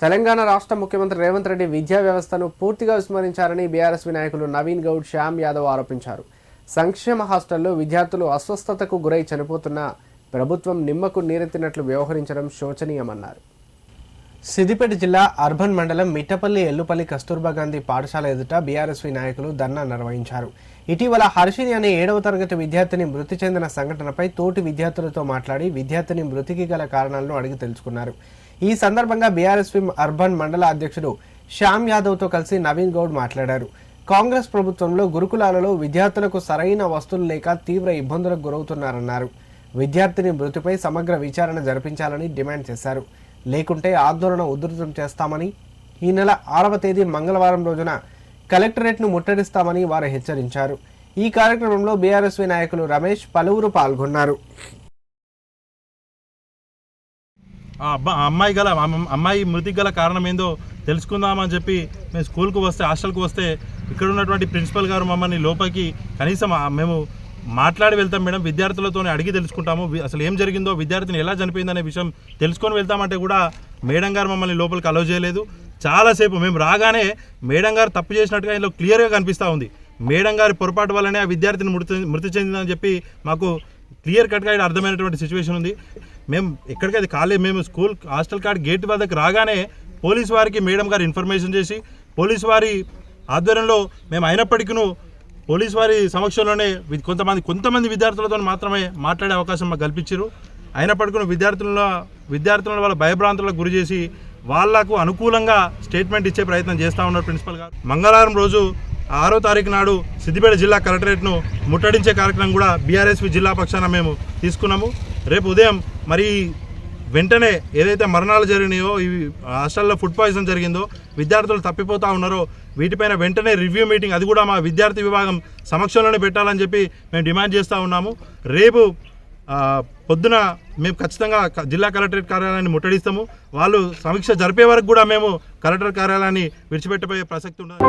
తెలంగాణ రాష్ట్ర ముఖ్యమంత్రి రేవంత్ రెడ్డి విద్యా వ్యవస్థను పూర్తిగా విస్మరించారని బీఆర్ఎస్ నాయకులు నవీన్ గౌడ్, శ్యామ్ యాదవ్ ఆరోపించారు. సంక్షేమ హాస్టల్లో విద్యార్థులు అస్వస్థతకు గురై చనిపోతున్నా ప్రభుత్వం నిమ్మకు నీరెత్తినట్లు వ్యవహరించడం శోచనీయమన్నారు. సిద్దిపేట జిల్లా అర్బన్ మండలం మిట్టపల్లి ఎల్లుపల్లి కస్తూర్బా గాంధీ పాఠశాల ఎదుట బీఆర్ఎస్ నాయకులు ధర్నా నిర్వహించారు. ఇటీవల హర్షిని అనే 7వ తరగతి విద్యార్థిని మృతి చెందిన సంఘటనపై తోటి విద్యార్థులతో మాట్లాడి విద్యార్థిని మృతికి గల కారణాలను అడిగి తెలుసుకున్నారు. ఈ సందర్భంగా బీఆర్ఎస్ అర్బన్ మండల అధ్యక్షుడు శ్యామ్ యాదవ్తో కలిసి నవీన్ గౌడ్ మాట్లాడారు. కాంగ్రెస్ ప్రభుత్వంలో గురుకులాలలో విద్యార్థులకు సరైన వస్తువులు లేక తీవ్ర ఇబ్బందులకు గురవుతున్నారన్నారు. విద్యార్థిని మృతిపై సమగ్ర విచారణ జరిపించాలని డిమాండ్ చేశారు. లేకుంటే ఆందోళన ఉధృతం చేస్తామని, ఈ నెల 6వ తేదీ మంగళవారం రోజున కలెక్టరేట్ను ముట్టడిస్తామని వారు హెచ్చరించారు. ఈ కార్యక్రమంలో బీఆర్ఎస్ నాయకులు రమేష్, పలువురు పాల్గొన్నారు. అమ్మాయి మృతికి గల కారణం ఏందో తెలుసుకుందామని చెప్పి మేము స్కూల్కు వస్తే, హాస్టల్కి వస్తే ఇక్కడ ఉన్నటువంటి ప్రిన్సిపల్ గారు మమ్మల్ని లోపలికి కనీసం మేము మాట్లాడి వెళ్తాం మేడం, విద్యార్థులతో అడిగి తెలుసుకుంటాము, అసలు ఏం జరిగిందో, విద్యార్థిని ఎలా చనిపోయిందనే విషయం తెలుసుకొని వెళ్తామంటే కూడా మేడం గారు మమ్మల్ని లోపలికి అలౌ చేయలేదు. చాలాసేపు మేము రాగానే మేడం గారు తప్పు చేసినట్టుగా ఇందులో క్లియర్గా కనిపిస్తూ ఉంది. మేడం గారి పొరపాటు వల్లనే ఆ విద్యార్థిని మృతి చెందిందని చెప్పి మాకు క్లియర్ కట్గా అర్థమైనటువంటి సిచ్యువేషన్ ఉంది. మేము ఎక్కడికైతే మేము స్కూల్ హాస్టల్ కార్డ్ గేట్ వద్దకు రాగానే పోలీసు వారికి మేడం గారు ఇన్ఫర్మేషన్ చేసి, పోలీసు వారి ఆధ్వర్యంలో మేము అయినప్పటికీ పోలీసు వారి సమక్షంలోనే కొంతమంది విద్యార్థులతో మాత్రమే మాట్లాడే అవకాశం మాకు కల్పించారు. అయినప్పటికీ విద్యార్థులను వాళ్ళ భయభ్రాంతులకు గురి చేసి వాళ్లకు అనుకూలంగా స్టేట్మెంట్ ఇచ్చే ప్రయత్నం చేస్తూ ఉన్నారు ప్రిన్సిపల్ గారు. మంగళవారం రోజు 6వ తారీఖు నాడు సిద్దిపేట జిల్లా కలెక్టరేట్ను ముట్టడించే కార్యక్రమం కూడా బీఆర్ఎస్ జిల్లా పక్షాన మేము తీసుకున్నాము. రేపు ఉదయం మరి వెంటనే ఏదైతే మరణాలు జరిగినాయో, ఇవి హాస్టల్లో ఫుడ్ పాయిజన్ జరిగిందో, విద్యార్థులు తప్పిపోతూ ఉన్నారో వీటిపైన వెంటనే రివ్యూ మీటింగ్, అది కూడా మా విద్యార్థి విభాగం సమక్షంలోనే పెట్టాలని చెప్పి మేము డిమాండ్ చేస్తూ ఉన్నాము. రేపు పొద్దున మేము ఖచ్చితంగా జిల్లా కలెక్టరేట్ కార్యాలయాన్ని ముట్టడిస్తాము. వాళ్ళు సమీక్ష జరిపే వరకు కూడా మేము కలెక్టర్ కార్యాలయాన్ని విడిచిపెట్టబోయే ప్రసక్తి ఉండదు.